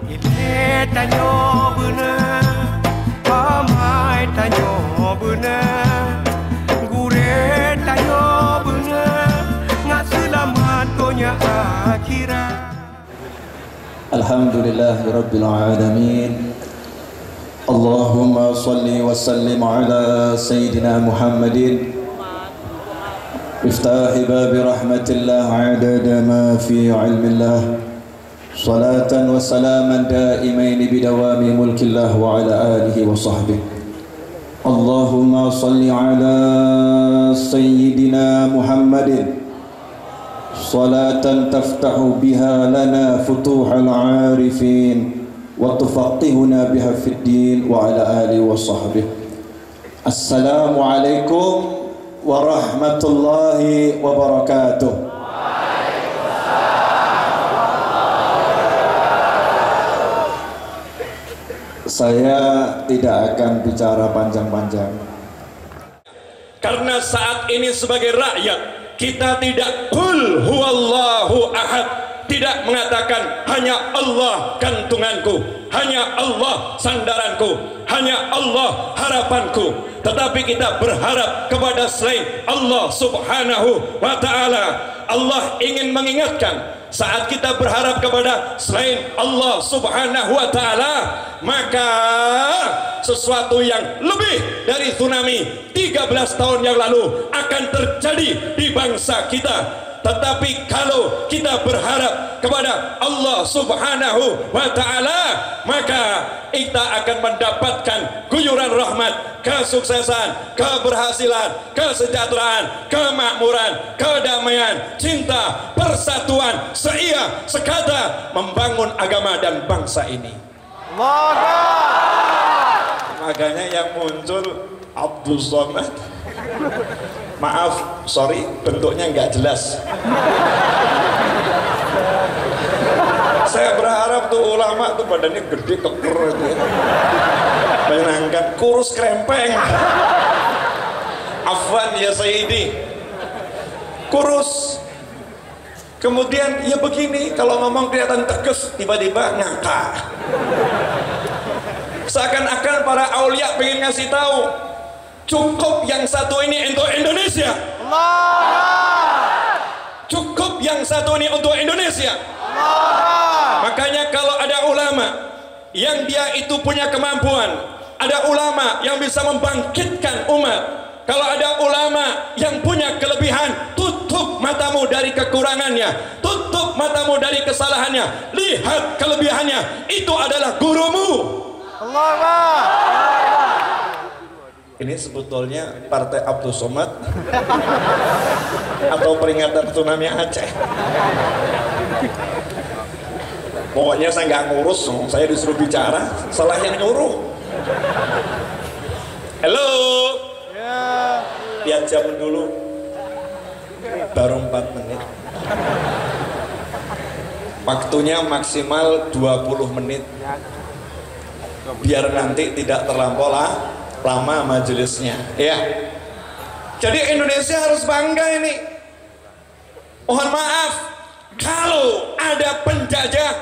Ile tanyo bener, pamai tanyo bener, gure tanyo bener, ngak selamat dunia akhirat. Alhamdulillahi Rabbil Alamin. Allahumma salli wa sallim ala Sayyidina Muhammadin Iftahi babi rahmatillah adada ma fi ilmillah Salatan wa salaman daimaini bidawami mulkillah wa ala alihi wa sahbihi Allahumma salli ala Sayyidina Muhammadin Salatan taftahu biha lana futuhal arifin wa tufaqihuna biha fid din wa ala alihi wa sahbihi. Assalamualaikum warahmatullahi wabarakatuh. Saya tidak akan bicara panjang-panjang karena saat ini sebagai rakyat kita tidak qul huwallahu ahad, tidak mengatakan hanya Allah gantunganku, hanya Allah sandaranku, hanya Allah harapanku, tetapi kita berharap kepada selain Allah subhanahu wa ta'ala. Allah ingin mengingatkan, saat kita berharap kepada selain Allah subhanahu wa ta'ala, maka sesuatu yang lebih dari tsunami 13 tahun yang lalu akan terjadi di bangsa kita. Tetapi kalau kita berharap kepada Allah subhanahu wa ta'ala, maka kita akan mendapatkan guyuran rahmat, kesuksesan, keberhasilan, kesejahteraan, kemakmuran, kedamaian, cinta, persatuan, seia, sekata membangun agama dan bangsa ini. Makanya yang muncul Abdul Somad, maaf, sorry, bentuknya nggak jelas. Saya berharap tuh ulama tuh badannya gede, keker gitu ya. Menyenangkan, kurus krempeng. Afwan ya Sayyidi, kurus. Kemudian ya begini, kalau ngomong kelihatan tegas, tiba-tiba ngakak. Seakan-akan para aulia pengen ngasih tahu, cukup yang satu ini untuk Indonesia. Cukup yang satu ini untuk Indonesia. Makanya kalau ada ulama yang dia itu punya kemampuan, ada ulama yang bisa membangkitkan umat, kalau ada ulama yang punya kelebihan, tutup matamu dari kekurangannya, tutup matamu dari kesalahannya, lihat kelebihannya. Itu adalah gurumu. Ini sebetulnya partai Abdul Somad atau peringatan tsunami Aceh. Pokoknya saya nggak ngurus, saya disuruh bicara, salah yang nyuruh. Halo, lihat jam dulu, baru 4 menit. Waktunya maksimal 20 menit, biar nanti tidak terlampau lama majelisnya, ya. Jadi Indonesia harus bangga ini. Mohon maaf kalau ada penjajah,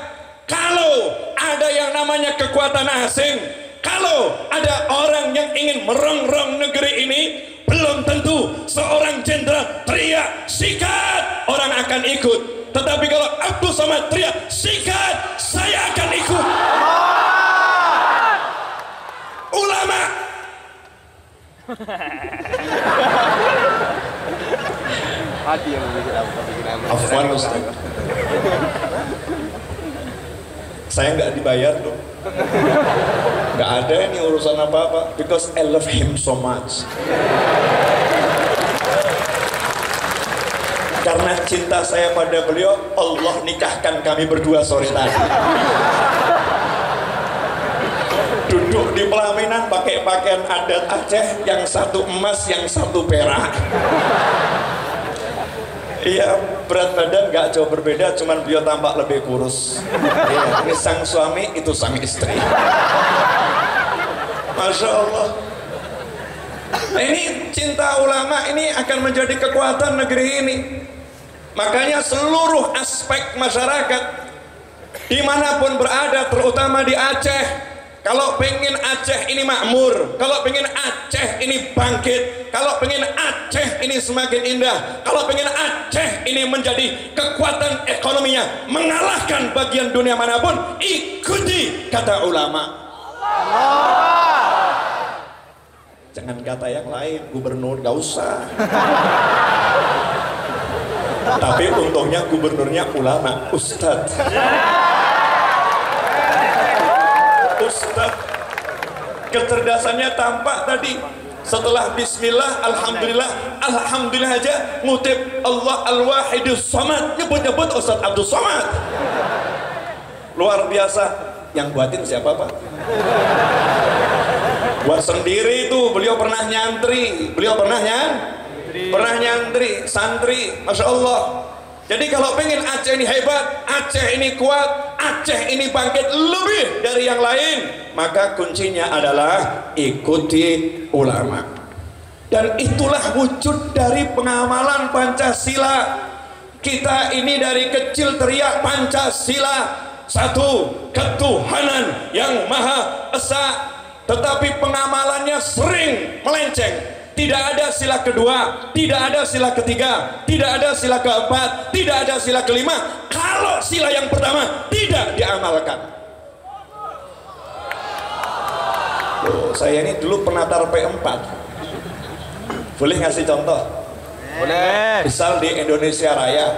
kalau ada yang namanya kekuatan asing, kalau ada orang yang ingin merongrong negeri ini, belum tentu seorang jenderal teriak sikat orang akan ikut. Tetapi kalau Abdul Somad teriak sikat, saya akan ikut. Ulama hati yang bikin apa? Afwan Ustaz, saya nggak dibayar loh, nggak ada ini urusan apa-apa, because I love him so much. Karena cinta saya pada beliau, Allah nikahkan kami berdua sore tadi. Duduk di pelaminan pakai pakaian adat Aceh, yang satu emas, yang satu perak. Iya, berat badan nggak jauh berbeda, cuman beliau tampak lebih kurus. Iya, ini sang suami, itu sang istri. Masya Allah. Nah, ini cinta ulama ini akan menjadi kekuatan negeri ini. Makanya seluruh aspek masyarakat dimanapun berada, terutama di Aceh. Kalau pengen Aceh ini makmur, kalau pengen Aceh ini bangkit, kalau pengen Aceh ini semakin indah, kalau pengen Aceh ini menjadi kekuatan ekonominya mengalahkan bagian dunia manapun, ikuti kata ulama. Jangan kata yang lain, gubernur gak usah. Tapi untungnya gubernurnya ulama, ustadz. Ustaz, kecerdasannya tampak tadi. Setelah bismillah, alhamdulillah aja ngutip Allah al-wahidus samad, nyebut-nyebut Ustaz Abdul Somad. Luar biasa. Yang buatin siapa Pak? Buat sendiri itu. Beliau pernah nyantri, pernah nyantri, santri, Masya Allah. Jadi kalau pengen Aceh ini hebat, Aceh ini kuat, Aceh ini bangkit lebih dari yang lain, maka kuncinya adalah ikuti ulama. Dan itulah wujud dari pengamalan Pancasila. Kita ini dari kecil teriak Pancasila, satu ketuhanan yang Maha Esa, tetapi pengamalannya sering melenceng. Tidak ada sila kedua, tidak ada sila ketiga, tidak ada sila keempat, tidak ada sila kelima. Kalau sila yang pertama tidak diamalkan. Loh, saya ini dulu penatar P4. Boleh ngasih contoh? Boleh. Misal di Indonesia Raya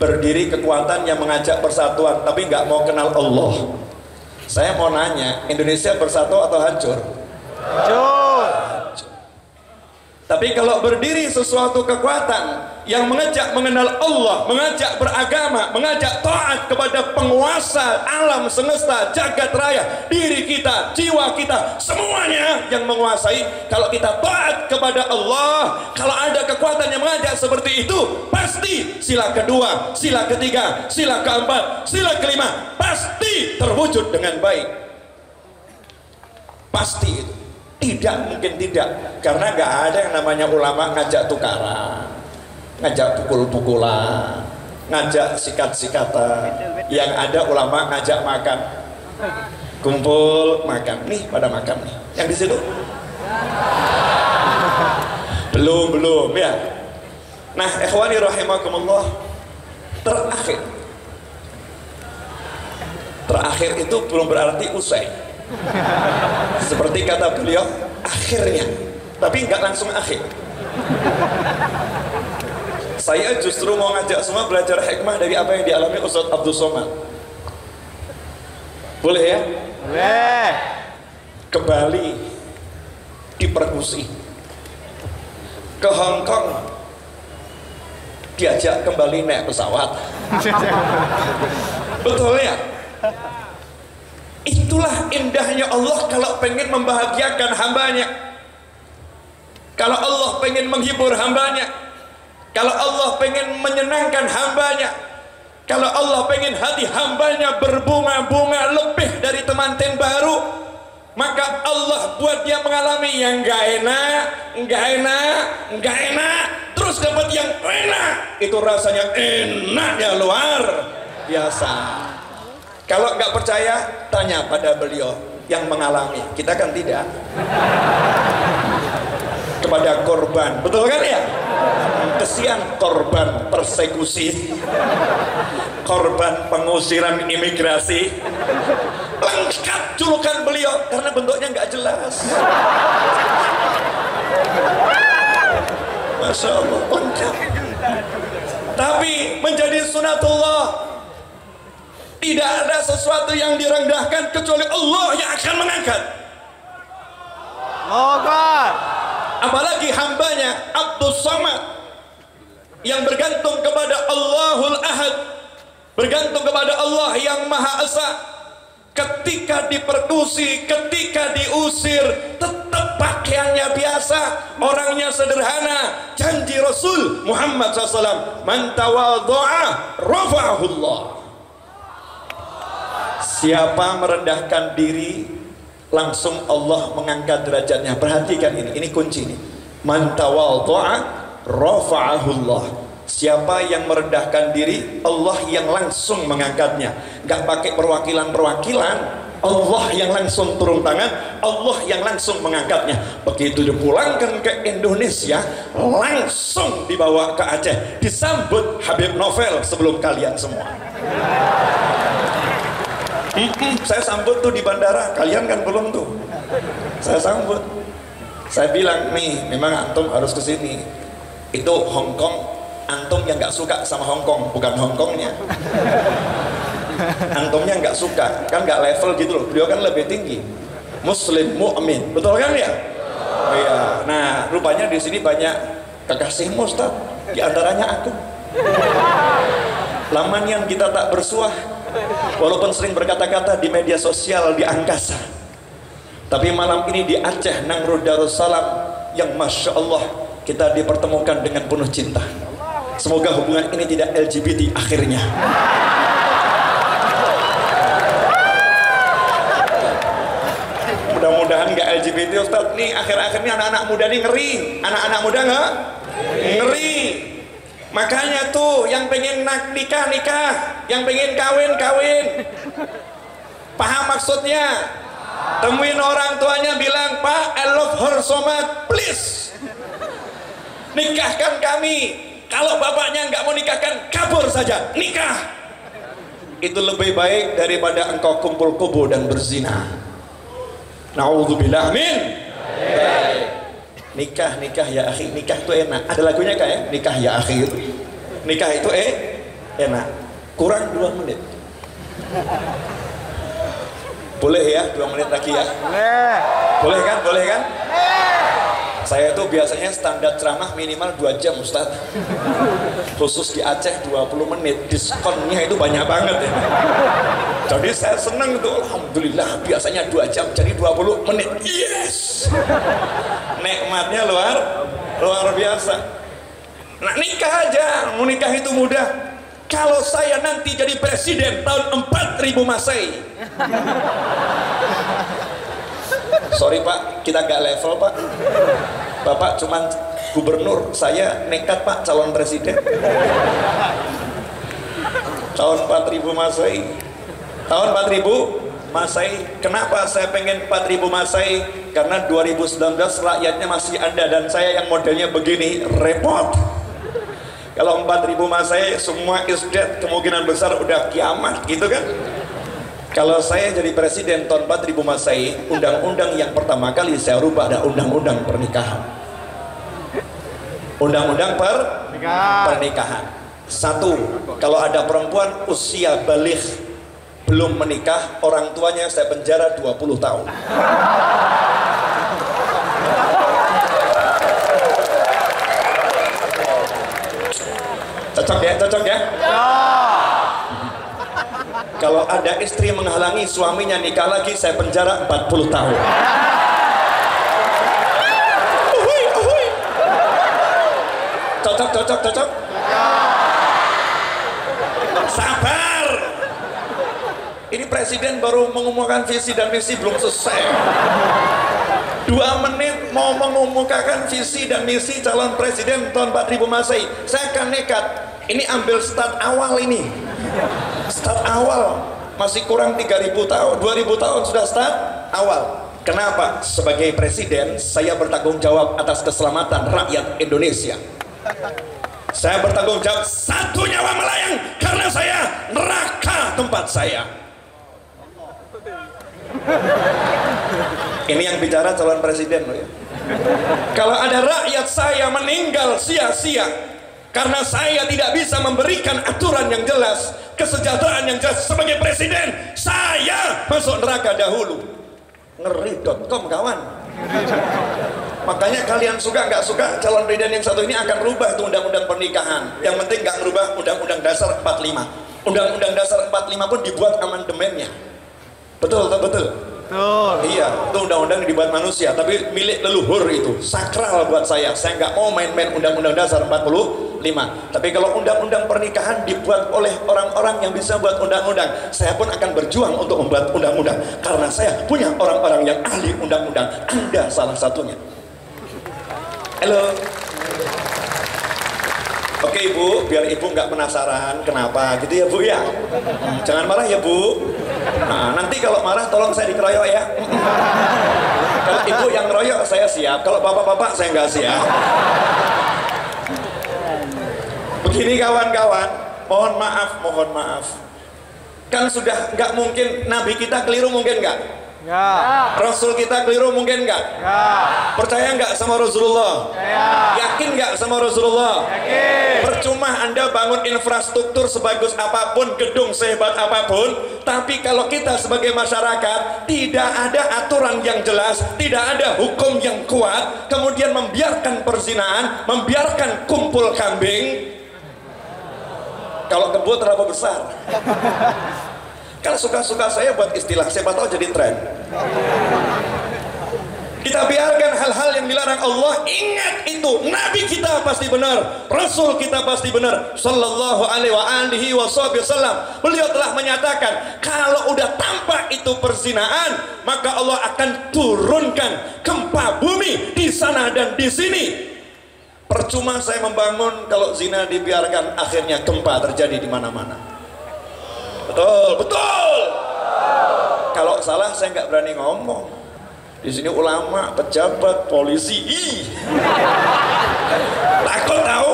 berdiri kekuatan yang mengajak persatuan, tapi nggak mau kenal Allah. Saya mau nanya, Indonesia bersatu atau hancur? Hancur. Tapi kalau berdiri sesuatu kekuatan yang mengajak mengenal Allah, mengajak beragama, mengajak taat kepada penguasa alam semesta, jagat raya, diri kita, jiwa kita, semuanya yang menguasai, kalau kita taat kepada Allah, kalau ada kekuatan yang mengajak seperti itu, pasti sila kedua, sila ketiga, sila keempat, sila kelima, pasti terwujud dengan baik. Pasti itu. Tidak mungkin tidak, karena nggak ada yang namanya ulama ngajak tukaran, ngajak pukul-pukulan, ngajak sikat-sikatan. Yang ada ulama ngajak makan, kumpul makan, nih pada makan nih. Yang di situ belum ya. Nah, ikhwani rahimakumullah, terakhir itu belum berarti usai. Seperti kata beliau, akhirnya, tapi nggak langsung akhir. Saya justru mau ngajak semua belajar hikmah dari apa yang dialami Ustaz Abdul Somad. Boleh ya? Boleh. Ke Bali diperkusi, ke Hong Kong diajak kembali naik pesawat. Betul ya? Itulah indahnya Allah kalau pengen membahagiakan hambanya, kalau Allah pengen menghibur hambanya, kalau Allah pengen menyenangkan hambanya, kalau Allah pengen hati hambanya berbunga-bunga lebih dari temanten baru, maka Allah buat dia mengalami yang gak enak, terus dapat yang enak. Itu rasanya enaknya luar biasa. Kalau nggak percaya, tanya pada beliau yang mengalami. Kita kan tidak. Kepada korban, betul kan ya? Kesian korban persekusi, korban pengusiran imigrasi. Lengkap julukan beliau karena bentuknya nggak jelas. Masya Allah, lengkap. Tapi menjadi sunatullah. Tidak ada sesuatu yang direndahkan kecuali Allah yang akan mengangkat. Apalagi hambanya Abdul Somad yang bergantung kepada Allahul Ahad, bergantung kepada Allah yang Maha Esa. Ketika diperkusi, ketika diusir, tetap pakaiannya biasa, orangnya sederhana. Janji Rasul Muhammad SAW, man tawadhu'a rafa'ahullah. Siapa merendahkan diri, langsung Allah mengangkat derajatnya. Perhatikan ini kunci nih. Man tawadhu'a rafa'ahullah. Siapa yang merendahkan diri, Allah yang langsung mengangkatnya. Gak pakai perwakilan-perwakilan, Allah yang langsung turun tangan, Allah yang langsung mengangkatnya. Begitu dipulangkan ke Indonesia, langsung dibawa ke Aceh, disambut Habib Novel sebelum kalian semua. Saya sambut tuh di bandara, kalian kan belum tuh. Saya sambut, saya bilang nih, memang antum harus ke sini. Itu Hong Kong. Antum yang nggak suka sama Hong Kong, bukan Hong Kongnya. Antumnya nggak suka, kan nggak level gitu loh. Beliau kan lebih tinggi. Muslim mu'min, betul kan ya? Iya. Nah, rupanya di sini banyak kekasihmu, Ustaz. Di antaranya aku. Laman yang kita tak bersuah, walaupun sering berkata-kata di media sosial di angkasa, tapi malam ini di Aceh Nangrud Darussalam yang Masya Allah kita dipertemukan dengan penuh cinta. Semoga hubungan ini tidak LGBT akhirnya. Mudah-mudahan nggak LGBT, Ustaz. Nih akhir-akhirnya anak-anak muda nih ngeri. Anak-anak muda nggak? Ngeri. Makanya tuh yang pengen nikah, yang pengen kawin. Paham maksudnya? Temuin orang tuanya, bilang, Pak, I love her so much, please. Nikahkan kami. Kalau bapaknya nggak mau nikahkan, kabur saja, nikah. Itu lebih baik daripada engkau kumpul kebo dan berzina. Na'udzubillah min. Nikah ya akhi, nikah itu enak. Ada lagunya kan ya? Nikah ya akhi itu. Nikah itu enak. Kurang 2 menit. Boleh ya 2 menit lagi ya? Boleh kan? Saya itu biasanya standar ceramah minimal 2 jam, Ustaz. Khusus di Aceh 20 menit, diskonnya itu banyak banget ya. Jadi saya senang itu, alhamdulillah, biasanya 2 jam jadi 20 menit. Yes. Nikmatnya luar biasa. Nah, nikah aja, mau nikah itu mudah. Kalau saya nanti jadi presiden tahun 4000 Masehi. Sorry Pak, kita gak level Pak. Bapak cuman gubernur, saya nekat Pak calon presiden. Tahun 4000 Masehi. Tahun 4000 Masehi. Kenapa saya pengen 4000 Masehi? Karena 2019 rakyatnya masih ada dan saya yang modelnya begini, repot. Kalau 4000 Masehi semua is dead, kemungkinan besar udah kiamat gitu kan. Kalau saya jadi presiden tahun 4000 Masehi, undang-undang yang pertama kali saya rubah ada undang-undang pernikahan. Undang-undang pernikahan. 1, kalau ada perempuan usia baligh belum menikah, orang tuanya saya penjara 20 tahun. Cocok ya? Kalau ada istri menghalangi suaminya nikah lagi, saya penjara 40 tahun. Cocok. Sabar. Ini presiden baru mengumumkan visi dan misi, belum selesai. 2 menit mau mengumumkan visi dan misi calon presiden tahun 4000 Masehi. Saya akan nekat. Ini ambil start awal ini. Start awal masih kurang 3000 tahun, 2000 tahun sudah start awal. Kenapa? Sebagai presiden saya bertanggung jawab atas keselamatan rakyat Indonesia. Saya bertanggung jawab 1 nyawa melayang karena saya neraka tempat saya. Ini yang bicara calon presiden loh ya. Kalau ada rakyat saya meninggal sia-sia karena saya tidak bisa memberikan aturan yang jelas, kesejahteraan yang jelas sebagai presiden, saya masuk neraka dahulu. Ngeri.com kawan. Makanya kalian suka nggak suka, calon presiden yang satu ini akan rubah itu undang-undang pernikahan. Yang penting nggak merubah undang-undang dasar 45. Undang-undang dasar 45 pun dibuat amandemennya. Betul. Iya, itu undang-undang dibuat manusia, tapi milik leluhur itu, sakral buat saya. Saya nggak mau main-main undang-undang dasar 45. Tapi kalau undang-undang pernikahan dibuat oleh orang-orang yang bisa buat undang-undang, saya pun akan berjuang untuk membuat undang-undang. Karena saya punya orang-orang yang ahli undang-undang. Anda salah satunya. Halo. Oke Ibu, biar Ibu nggak penasaran kenapa gitu ya Bu ya. Jangan marah ya Bu. Nah, nanti kalau marah tolong saya dikeroyok ya. Kalau Ibu yang ngeroyok saya siap, kalau bapak-bapak saya nggak siap. Begini kawan-kawan, mohon maaf. Kan sudah nggak mungkin Nabi kita keliru, mungkin nggak? Ya. Rasul kita keliru, mungkin nggak? Ya. Percaya nggak sama Rasulullah? Ya. Yakin nggak sama Rasulullah? Yakin. Percuma Anda bangun infrastruktur sebagus apapun, gedung sehebat apapun, tapi kalau kita sebagai masyarakat tidak ada aturan yang jelas, tidak ada hukum yang kuat, kemudian membiarkan perzinahan, membiarkan kumpul kambing. Kalau kebo terlalu besar. Kalau suka-suka saya buat istilah, siapa tahu jadi tren. Kita biarkan hal-hal yang dilarang Allah. Ingat itu, Nabi kita pasti benar, Rasul kita pasti benar, Sallallahu alaihi wasallam. Beliau telah menyatakan, kalau udah tampak itu perzinahan, maka Allah akan turunkan gempa bumi di sana dan di sini. Percuma saya membangun kalau zina dibiarkan, akhirnya gempa terjadi di mana-mana. Betul. Kalau salah saya nggak berani ngomong. Di sini ulama, pejabat, polisi, takut tahu.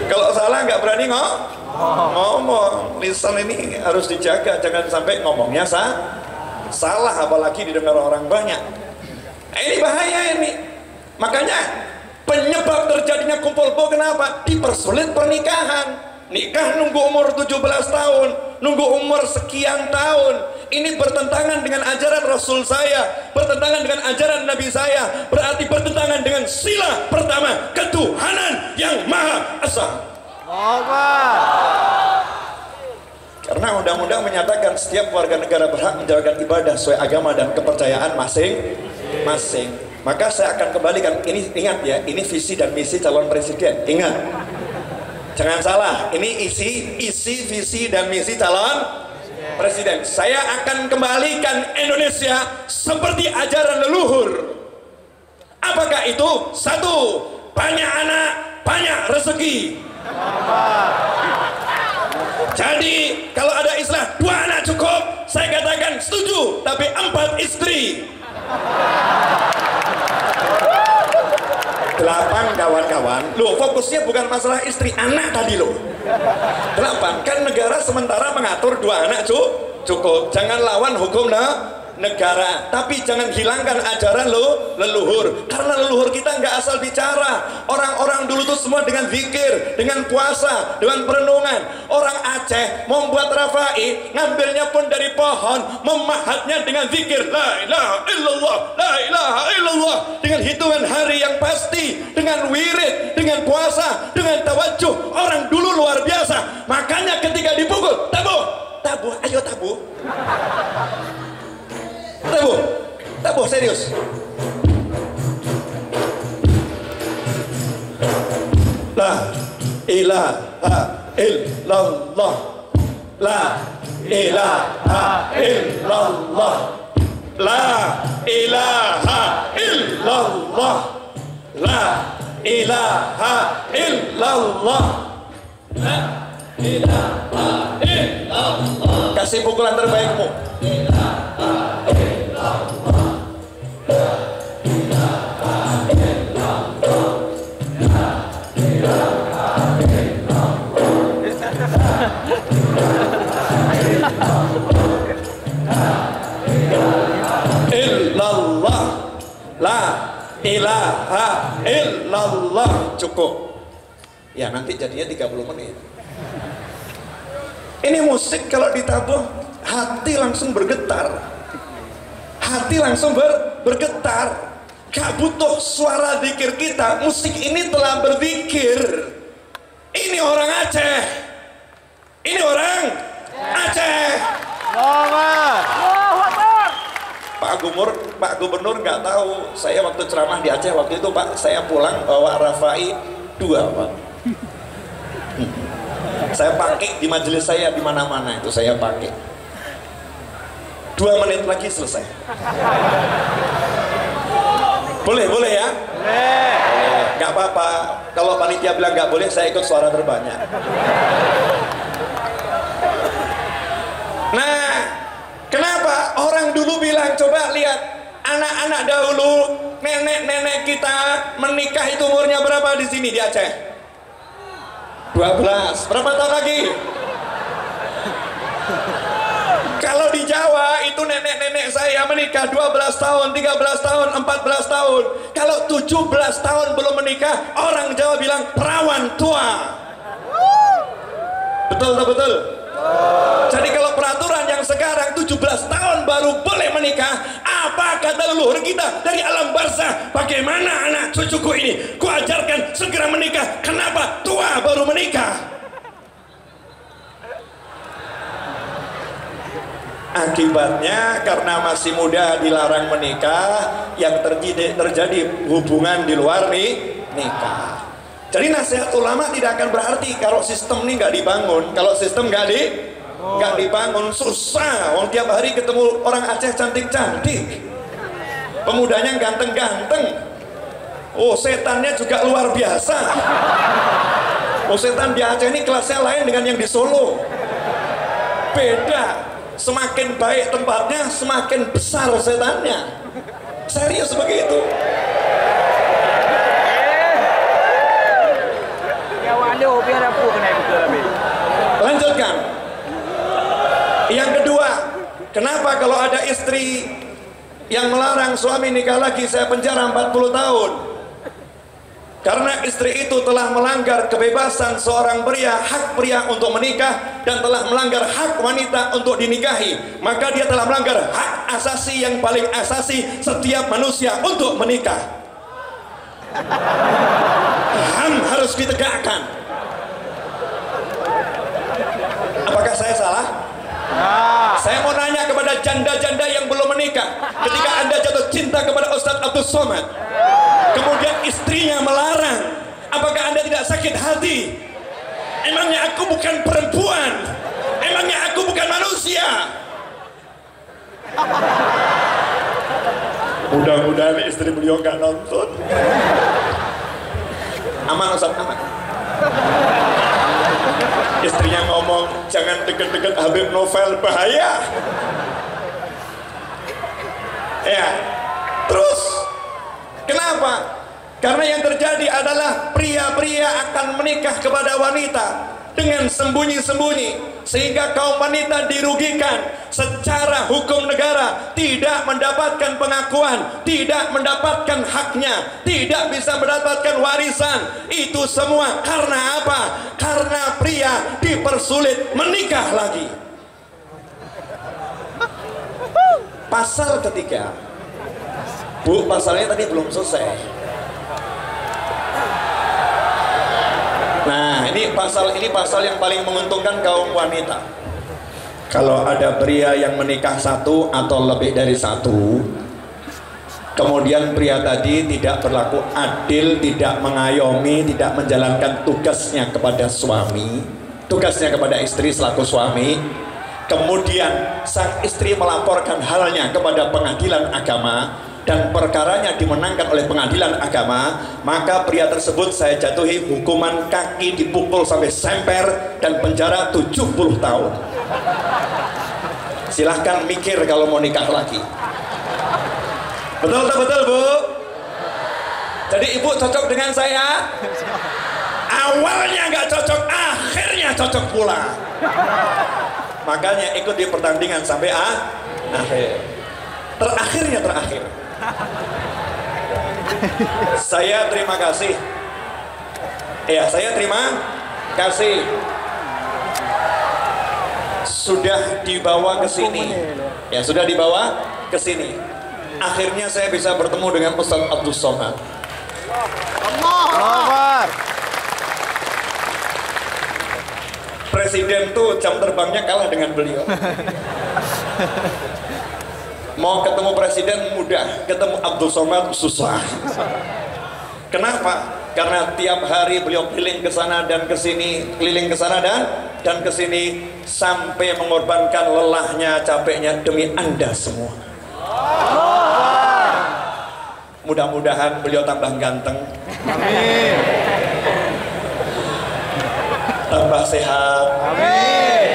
Kalau salah nggak berani ngomong. Lisan ini harus dijaga, jangan sampai ngomongnya salah, apalagi didengar orang banyak. Nah, ini bahaya ini. Makanya penyebab terjadinya kumpul kebo kenapa? Dipersulit pernikahan. Nikah nunggu umur 17 tahun, nunggu umur sekian tahun. Ini bertentangan dengan ajaran Rasul saya, bertentangan dengan ajaran Nabi saya, berarti bertentangan dengan sila pertama, ketuhanan yang Maha Esa. Karena undang-undang menyatakan setiap warga negara berhak menjalankan ibadah sesuai agama dan kepercayaan masing-masing. Maka saya akan kembalikan, ini ingat ya, ini visi dan misi calon presiden. Ingat, jangan salah, ini isi visi dan misi calon presiden. Saya akan kembalikan Indonesia seperti ajaran leluhur. Apakah itu? 1. Banyak anak, banyak rezeki. Jadi kalau ada istilah 2 anak cukup, saya katakan setuju, tapi 4 istri. 8 kawan-kawan, loh fokusnya bukan masalah istri, anak tadi loh. 8, kan negara sementara mengatur 2 anak cukup. Jangan lawan hukum negara, tapi jangan hilangkan ajaran leluhur. Karena leluhur kita nggak asal bicara. Orang-orang dulu tuh semua dengan zikir, dengan puasa, dengan perenungan. Orang Aceh membuat rafai, ngambilnya pun dari pohon, memahatnya dengan zikir la ilaha illallah, la ilaha illallah, dengan hitungan hari yang pasti, dengan wirid, dengan puasa, dengan tawajuh. Orang dulu luar biasa. Makanya ketika dipukul, tabuh, ayo tabuh. Tabuh serius. La ilaha illallah, la ilaha illallah, la ilaha illallah, la ilaha illallah, la ilaha illallah. Kasih pukulan terbaikmu. Illallah, la ilaha illallah. Cukup ya, nanti jadinya 30 menit. Ini musik kalau ditabuh, hati langsung bergetar, hati langsung bergetar. Gak butuh suara zikir kita, musik ini telah berzikir. Ini orang Aceh, ini orang Aceh. Pak Gubernur nggak tahu, saya waktu ceramah di Aceh waktu itu Pak, saya pulang bawa rafai 2 Pak. Saya pakai di majelis saya, di mana-mana itu saya pakai. 2 menit lagi selesai. Boleh ya? Boleh. Nggak apa-apa. Kalau panitia bilang nggak boleh, saya ikut suara terbanyak. Nah, kenapa orang dulu bilang, coba lihat anak-anak dahulu, nenek-nenek kita menikah itu umurnya berapa di sini di Aceh? 12. Berapa tahun lagi? Kalau di Jawa itu nenek-nenek saya menikah 12 tahun, 13 tahun, 14 tahun. Kalau 17 tahun belum menikah, orang Jawa bilang perawan tua. Betul tak betul? Jadi kalau peraturan yang sekarang 17 tahun baru boleh menikah, apa kata leluhur kita dari alam barzah? Bagaimana anak cucuku ini kuajarkan segera menikah, kenapa tua baru menikah? Akibatnya karena masih muda dilarang menikah, yang terjadi hubungan di luar nikah. Jadi nasihat ulama tidak akan berarti kalau sistem ini nggak dibangun. Kalau sistem nggak dibangun, susah. Wong tiap hari ketemu orang Aceh cantik-cantik, pemudanya ganteng-ganteng. Oh, setannya juga luar biasa. Oh, setan di Aceh ini kelasnya lain dengan yang di Solo. Beda. Semakin baik tempatnya, semakin besar setannya. Serius begitu. Lanjutkan. Yang kedua, kenapa kalau ada istri yang melarang suami nikah lagi saya penjara 40 tahun? Karena istri itu telah melanggar kebebasan seorang pria, hak pria untuk menikah, dan telah melanggar hak wanita untuk dinikahi. Maka dia telah melanggar hak asasi yang paling asasi setiap manusia untuk menikah. HAM harus ditegakkan. Apakah saya salah? Saya mau nanya kepada janda-janda yang belum menikah. Ketika Anda jatuh cinta kepada Ustadz Abdul Somad, kemudian istrinya melarang, apakah Anda tidak sakit hati? Emangnya aku bukan perempuan? Emangnya aku bukan manusia? Mudah-mudahan istri beliau gak nonton. Aman Ustaz, aman. Istrinya ngomong, jangan deket-deket Habib Novel, bahaya. Ya, terus kenapa? Karena yang terjadi adalah pria-pria akan menikah kepada wanita dengan sembunyi-sembunyi, sehingga kaum wanita dirugikan secara hukum negara, tidak mendapatkan pengakuan, tidak mendapatkan haknya, tidak bisa mendapatkan warisan. Itu semua karena apa? Karena pria dipersulit menikah lagi. Pasal ketiga, Bu, pasalnya tadi belum selesai. Nah, ini pasal yang paling menguntungkan kaum wanita. Kalau ada pria yang menikah satu atau lebih dari satu, kemudian pria tadi tidak berlaku adil, tidak mengayomi, tidak menjalankan tugasnya kepada suami, tugasnya kepada istri selaku suami, kemudian sang istri melaporkan halnya kepada pengadilan agama, dan perkaranya dimenangkan oleh pengadilan agama, maka pria tersebut saya jatuhi hukuman kaki dipukul sampai semper dan penjara 70 tahun. Silahkan mikir kalau mau nikah lagi. Betul tak betul, Bu? Jadi ibu cocok dengan saya? Awalnya nggak cocok, akhirnya cocok pula. Makanya ikut di pertandingan sampai akhir. Terakhirnya terakhir. Saya terima kasih. Ya, saya terima kasih. Sudah dibawa ke sini. Ya, sudah dibawa ke sini. Akhirnya saya bisa bertemu dengan Ustadz Abdul Somad. Akbar. Presiden tuh jam terbangnya kalah dengan beliau. Mau ketemu presiden mudah, ketemu Abdul Somad susah. Kenapa? Karena tiap hari beliau keliling ke sana dan ke sini, keliling ke sana dan ke sini, sampai mengorbankan lelahnya, capeknya demi Anda semua. Mudah-mudahan beliau tambah ganteng, Amin. tambah sehat, Amin.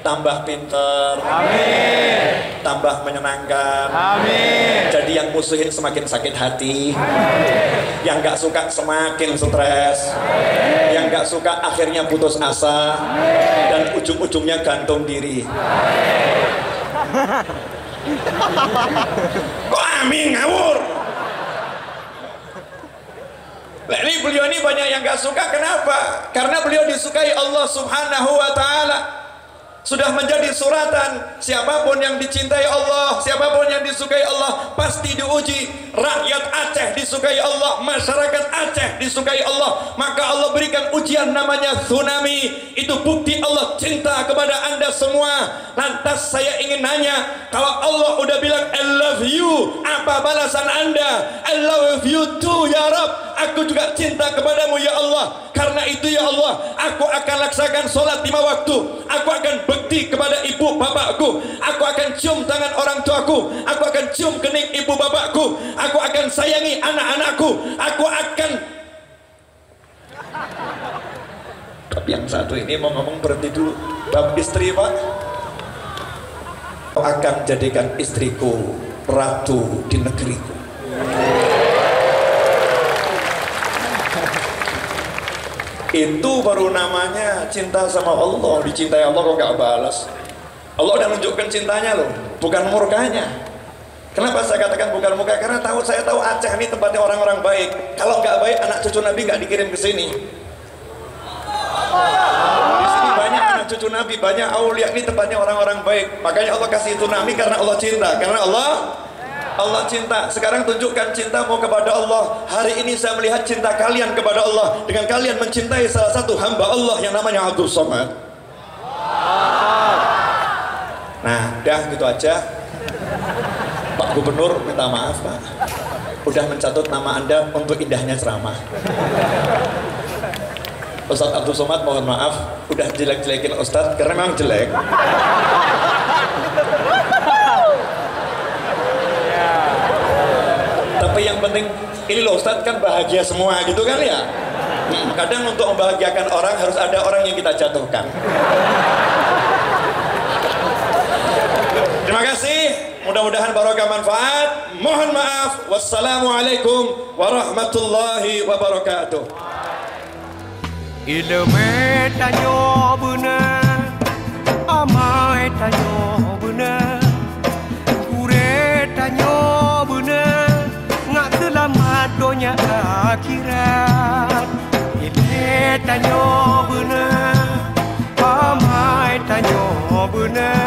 tambah pinter, Amin. tambah menyenangkan. Amin. Jadi yang musuhin semakin sakit hati, yang gak suka semakin stres, yang gak suka akhirnya putus asa, dan ujung-ujungnya gantung diri. Kok amin ngawur? Nah, ini beliau ini banyak yang gak suka. Kenapa? Karena beliau disukai Allah Subhanahu wa ta'ala. Sudah menjadi suratan. Siapapun yang dicintai Allah, siapapun yang disukai Allah, pasti diuji. Rakyat Aceh disukai Allah, masyarakat Aceh disukai Allah. Maka Allah berikan ujian namanya tsunami. Itu bukti Allah cinta kepada anda semua. Lantas saya ingin nanya, kalau Allah udah bilang I love you, apa balasan anda? I love you too ya Rabb. Aku juga cinta kepadamu ya Allah. Karena itu ya Allah, aku akan laksanakan sholat 5 waktu. Aku akan bekti kepada ibu bapakku. Aku akan cium tangan orang tuaku. Aku akan cium kening ibu bapakku. Aku akan sayangi anak-anakku. Aku akan... Tapi yang satu ini mau ngomong berhenti dulu. Bab istri Pak, akan jadikan istriku ratu di negeriku. Itu baru namanya cinta sama Allah. Dicintai Allah kok gak balas. Allah udah nunjukkan cintanya loh, bukan murkanya. Kenapa saya katakan bukan murka? Karena saya tahu Aceh ini tempatnya orang-orang baik. Kalau nggak baik, anak cucu Nabi nggak dikirim ke sini. Di sini banyak anak cucu Nabi, banyak aulia, ini tempatnya orang-orang baik. Makanya Allah kasih tsunami karena Allah cinta. Karena Allah cinta. Sekarang tunjukkan cintamu kepada Allah. Hari ini saya melihat cinta kalian kepada Allah dengan kalian mencintai salah satu hamba Allah yang namanya Abdul Somad. Nah, dah gitu aja. Pak Gubernur minta maaf Pak, udah mencatut nama anda untuk indahnya ceramah. Ustadz Abdul Somad mohon maaf, udah jelek-jelekin Ustadz karena memang jelek. Tapi yang penting ini loh Ustadz kan bahagia semua gitu kan ya. Kadang untuk membahagiakan orang harus ada orang yang kita jatuhkan. Terima kasih, mudah-mudahan barokah manfaat. Mohon maaf. Wassalamualaikum warahmatullahi wabarakatuh. Ilmu tanyo benar, amai tanyo benar, gure tanyo benar, ngak selamat dunia akhirat. Ilmu tanyo benar, amai tanyo benar.